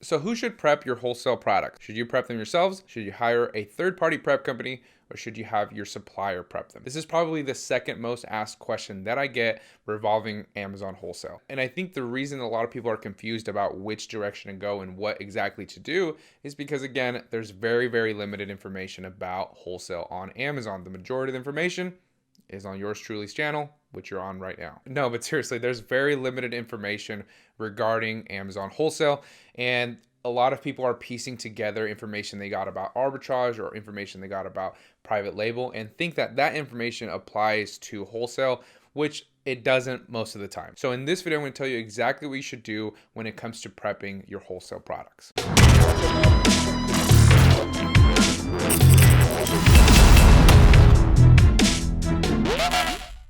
So who should prep your wholesale products? Should you prep them yourselves? Should you hire a third-party prep company? Or should you have your supplier prep them? This is probably the second most asked question that I get revolving Amazon wholesale. And I think the reason a lot of people are confused about which direction to go and what exactly to do is because, again, there's very, very limited information about wholesale on Amazon. The majority of the information is on yours truly's channel, which you're on right now. No, but seriously, there's very limited information regarding Amazon wholesale, and a lot of people are piecing together information they got about arbitrage or information they got about private label and think that that information applies to wholesale, which it doesn't most of the time. So in this video, I'm going to tell you exactly what you should do when it comes to prepping your wholesale products.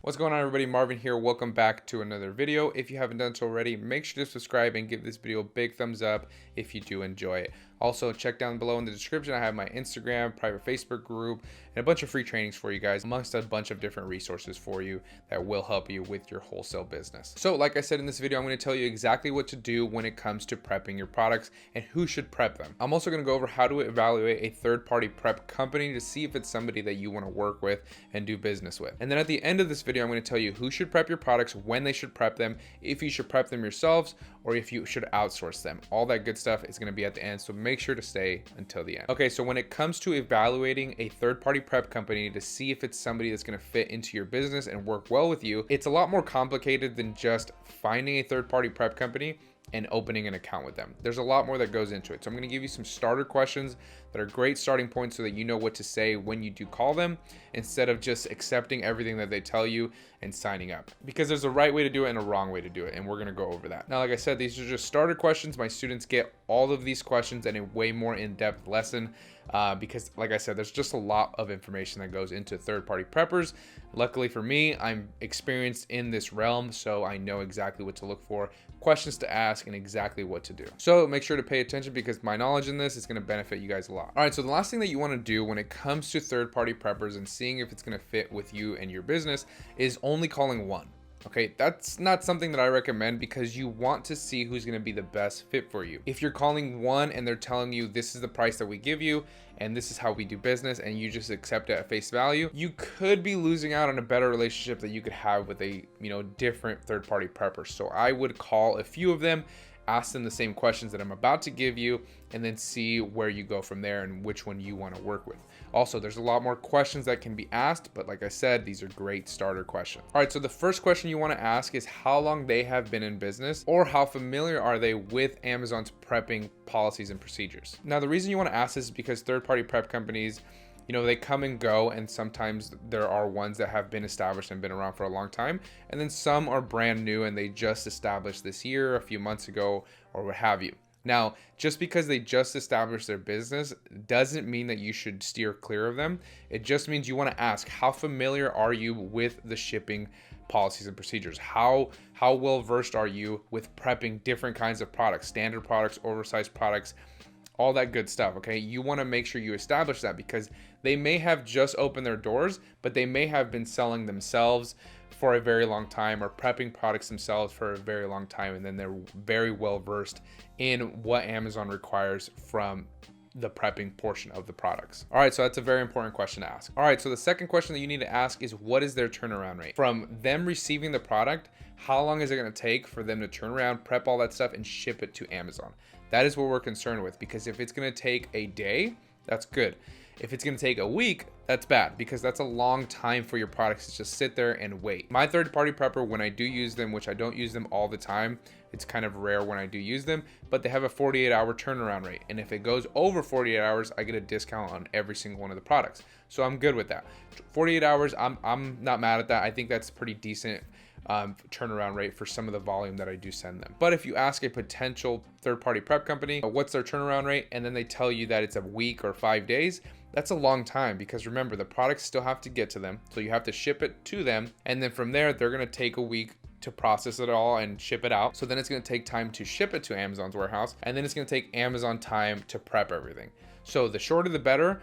What's going on, everybody? Marvin here. Welcome back to another video. If you haven't done so already, make sure to subscribe and give this video a big thumbs up if you do enjoy it. Also, check down below in the description. I have my Instagram, private Facebook group, and a bunch of free trainings for you guys, amongst a bunch of different resources for you that will help you with your wholesale business. So like I said in this video, I'm going to tell you exactly what to do when it comes to prepping your products and who should prep them. I'm also going to go over how to evaluate a third-party prep company to see if it's somebody that you want to work with and do business with. And then at the end of this video, I'm going to tell you who should prep your products, when they should prep them, if you should prep them yourselves, or if you should outsource them. All that good stuff is going to be at the end, so make sure to stay until the end. Okay, so when it comes to evaluating a third-party prep company to see if it's somebody that's going to fit into your business and work well with you, it's a lot more complicated than just finding a third-party prep company and opening an account with them. There's a lot more that goes into it. So I'm going to give you some starter questions that are great starting points so that you know what to say when you do call them, instead of just accepting everything that they tell you and signing up. Because there's a right way to do it and a wrong way to do it, and we're going to go over that. Now, like I said, these are just starter questions. My students get all of these questions in a way more in-depth lesson because, like I said, there's just a lot of information that goes into third-party preppers. Luckily for me, I'm experienced in this realm, so I know exactly what to look for, questions to ask, and exactly what to do. So make sure to pay attention because my knowledge in this is going to benefit you guys a lot. All right, so the last thing that you want to do when it comes to third-party preppers and seeing if it's going to fit with you and your business is only calling one. Okay, that's not something that I recommend because you want to see who's going to be the best fit for you. If you're calling one and they're telling you this is the price that we give you and this is how we do business and you just accept it at face value, you could be losing out on a better relationship that you could have with a, different third-party prepper. So I would call a few of them, ask them the same questions that I'm about to give you, and then see where you go from there and which one you want to work with. Also, there's a lot more questions that can be asked, but like I said, these are great starter questions. All right, so the first question you want to ask is how long they have been in business, or how familiar are they with Amazon's prepping policies and procedures. Now, the reason you want to ask this is because third-party prep companies, they come and go, and sometimes there are ones that have been established and been around for a long time, and then some are brand new and they just established this year, a few months ago, or what have you. Now, just because they just established their business doesn't mean that you should steer clear of them. It just means you want to ask, how familiar are you with the shipping policies and procedures? How well versed are you with prepping different kinds of products, standard products, oversized products, all that good stuff, okay? You want to make sure you establish that because they may have just opened their doors, but they may have been selling themselves for a very long time or prepping products themselves for a very long time, and then they're very well versed in what Amazon requires from the prepping portion of the products. All right, so that's a very important question to ask. All right, so the second question that you need to ask is what is their turnaround rate? From them receiving the product, how long is it going to take for them to turn around, prep all that stuff, and ship it to Amazon? That is what we're concerned with, because if it's going to take a day, that's good. If it's going to take a week, that's bad, because that's a long time for your products to just sit there and wait. My third-party prepper, when I do use them, which I don't use them all the time, it's kind of rare when I do use them, but they have a 48-hour turnaround rate. And if it goes over 48 hours, I get a discount on every single one of the products. So I'm good with that. 48 hours, I'm not mad at that. I think that's pretty decent turnaround rate for some of the volume that I do send them. But if you ask a potential third-party prep company, what's their turnaround rate? And then they tell you that it's a week or 5 days, that's a long time, because remember, the products still have to get to them. So you have to ship it to them. And then from there, they're going to take a week to process it all and ship it out. So then it's going to take time to ship it to Amazon's warehouse. And then it's going to take Amazon time to prep everything. So the shorter the better.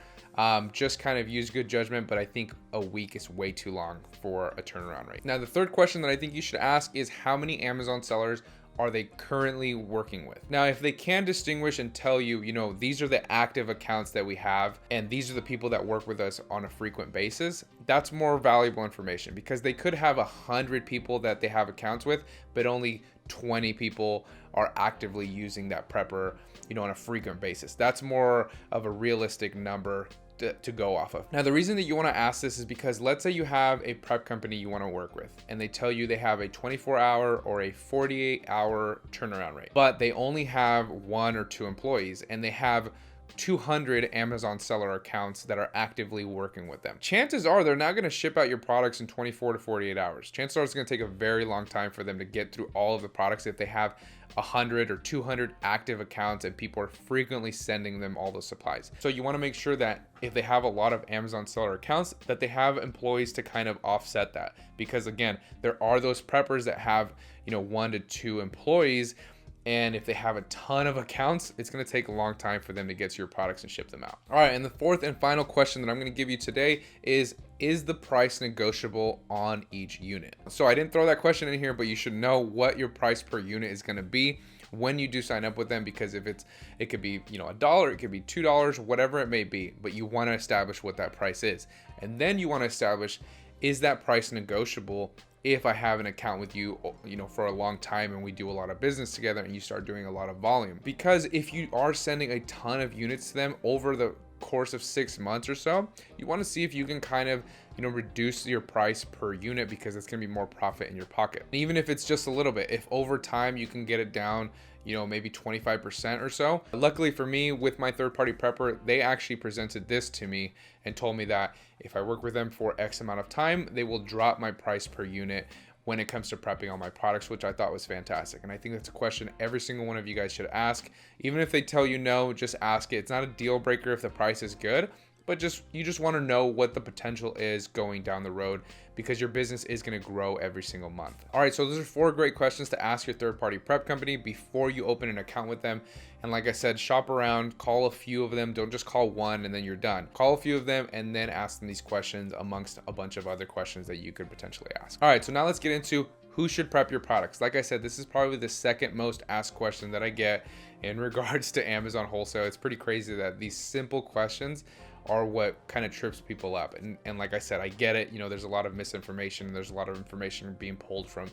Just kind of use good judgment, but I think a week is way too long for a turnaround rate. Now, the third question that I think you should ask is how many Amazon sellers are they currently working with? Now, if they can distinguish and tell you, these are the active accounts that we have, and these are the people that work with us on a frequent basis, that's more valuable information, because they could have 100 people that they have accounts with, but only 20 people are actively using that prepper, on a frequent basis. That's more of a realistic number to go off of. Now, the reason that you want to ask this is because let's say you have a prep company you want to work with, and they tell you they have a 24-hour or a 48-hour turnaround rate, but they only have 1 or 2 employees, and they have 200 Amazon seller accounts that are actively working with them. Chances are they're not going to ship out your products in 24 to 48 hours. Chances are it's going to take a very long time for them to get through all of the products if they have 100 or 200 active accounts and people are frequently sending them all the supplies. So you want to make sure that if they have a lot of Amazon seller accounts, that they have employees to kind of offset that. Because again, there are those preppers that have, 1 to 2 employees. And if they have a ton of accounts, it's going to take a long time for them to get to your products and ship them out. All right, and the fourth and final question that I'm going to give you today is the price negotiable on each unit? So I didn't throw that question in here, but you should know what your price per unit is going to be when you do sign up with them, because if it could be, $1, it could be $2, whatever it may be, but you want to establish what that price is. And then you want to establish, is that price negotiable if I have an account with you, for a long time and we do a lot of business together and you start doing a lot of volume? Because if you are sending a ton of units to them over the course of 6 months or so, you want to see if you can kind of, reduce your price per unit, because it's going to be more profit in your pocket. And even if it's just a little bit, if over time you can get it down, maybe 25% or so. Luckily for me, with my third-party prepper, they actually presented this to me and told me that if I work with them for X amount of time, they will drop my price per unit when it comes to prepping all my products, which I thought was fantastic. And I think that's a question every single one of you guys should ask. Even if they tell you no, just ask it. It's not a deal breaker if the price is good, but you just want to know what the potential is going down the road, because your business is going to grow every single month. All right, so those are 4 great questions to ask your third-party prep company before you open an account with them. And like I said, shop around, call a few of them. Don't just call one and then you're done. Call a few of them and then ask them these questions amongst a bunch of other questions that you could potentially ask. All right, so now let's get into who should prep your products. Like I said, this is probably the second most asked question that I get in regards to Amazon wholesale. It's pretty crazy that these simple questions are what kind of trips people up. And like I said, I get it. There's a lot of misinformation. There's a lot of information being pulled from,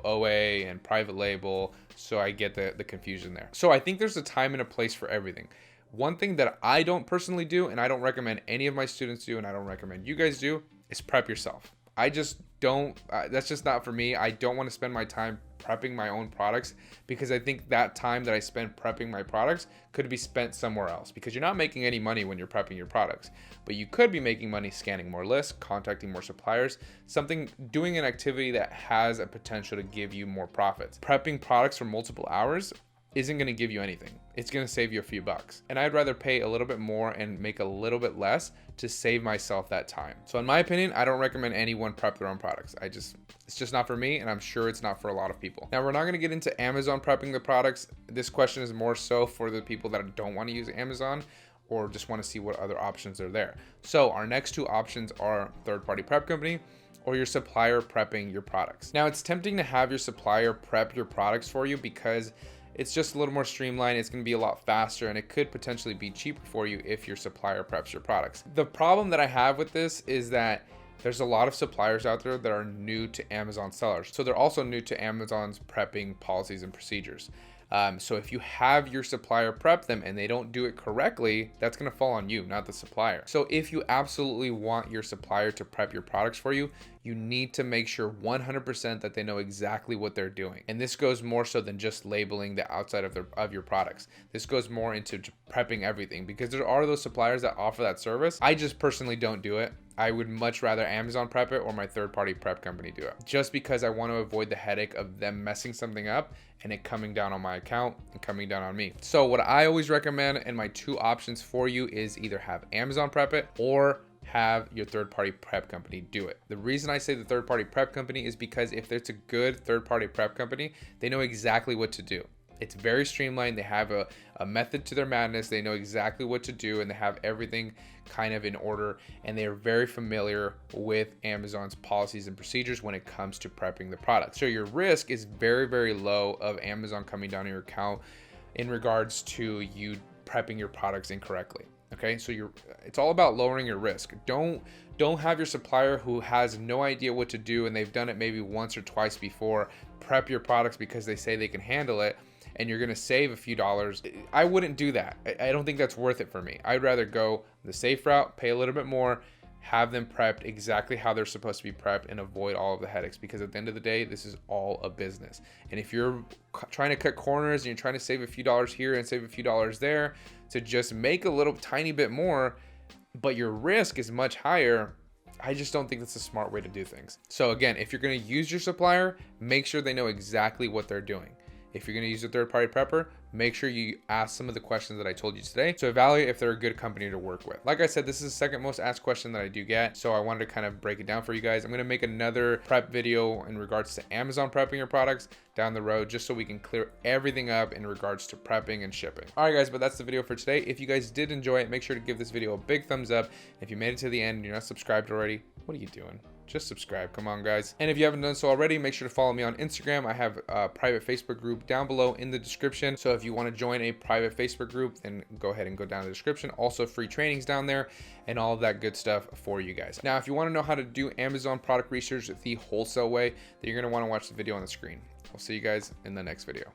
OA and private label. So I get the confusion there. So I think there's a time and a place for everything. One thing that I don't personally do, and I don't recommend any of my students do, and I don't recommend you guys do, is prep yourself. I just don't, that's just not for me. I don't want to spend my time prepping my own products, because I think that time that I spend prepping my products could be spent somewhere else, because you're not making any money when you're prepping your products, but you could be making money scanning more lists, contacting more suppliers, doing an activity that has a potential to give you more profits. Prepping products for multiple hours isn't going to give you anything. It's going to save you a few bucks. And I'd rather pay a little bit more and make a little bit less to save myself that time. So in my opinion, I don't recommend anyone prep their own products. It's just not for me, and I'm sure it's not for a lot of people. Now, we're not going to get into Amazon prepping the products. This question is more so for the people that don't want to use Amazon or just want to see what other options are there. So our next 2 options are third-party prep company or your supplier prepping your products. Now, it's tempting to have your supplier prep your products for you, because it's just a little more streamlined. It's going to be a lot faster, and it could potentially be cheaper for you if your supplier preps your products. The problem that I have with this is that there's a lot of suppliers out there that are new to Amazon sellers. So they're also new to Amazon's prepping policies and procedures. So if you have your supplier prep them and they don't do it correctly, that's going to fall on you, not the supplier. So if you absolutely want your supplier to prep your products for you, you need to make sure 100% that they know exactly what they're doing. And this goes more so than just labeling the outside of your products. This goes more into prepping everything, because there are those suppliers that offer that service. I just personally don't do it. I would much rather Amazon prep it or my third-party prep company do it, just because I want to avoid the headache of them messing something up and it coming down on my account and coming down on me. So what I always recommend, and my 2 options for you, is either have Amazon prep it or have your third-party prep company do it. The reason I say the third-party prep company is because if it's a good third-party prep company, they know exactly what to do. It's very streamlined. They have a method to their madness. They know exactly what to do, and they have everything kind of in order, and they are very familiar with Amazon's policies and procedures when it comes to prepping the product. So your risk is very, very low of Amazon coming down on your account in regards to you prepping your products incorrectly. Okay, so it's all about lowering your risk. Don't have your supplier who has no idea what to do, and they've done it maybe once or twice before, prep your products because they say they can handle it, and you're gonna save a few dollars. I wouldn't do that. I don't think that's worth it for me. I'd rather go the safe route, pay a little bit more, have them prepped exactly how they're supposed to be prepped, and avoid all of the headaches, because at the end of the day, this is all a business. And if you're trying to cut corners and you're trying to save a few dollars here and save a few dollars there to just make a little tiny bit more, but your risk is much higher, I just don't think that's a smart way to do things. So again, if you're going to use your supplier, make sure they know exactly what they're doing. If you're going to use a third-party prepper, make sure you ask some of the questions that I told you today to evaluate if they're a good company to work with. Like I said, this is the second most asked question that I do get, so I wanted to kind of break it down for you guys. I'm going to make another prep video in regards to Amazon prepping your products down the road, just so we can clear everything up in regards to prepping and shipping. All right, guys, but that's the video for today. If you guys did enjoy it, make sure to give this video a big thumbs up. If you made it to the end and you're not subscribed already, what are you doing? Just subscribe. Come on, guys. And if you haven't done so already, make sure to follow me on Instagram. I have a private Facebook group down below in the description. So if you want to join a private Facebook group, then go ahead and go down the description. Also, free trainings down there and all of that good stuff for you guys. Now, if you want to know how to do Amazon product research the wholesale way, then you're going to want to watch the video on the screen. I'll see you guys in the next video.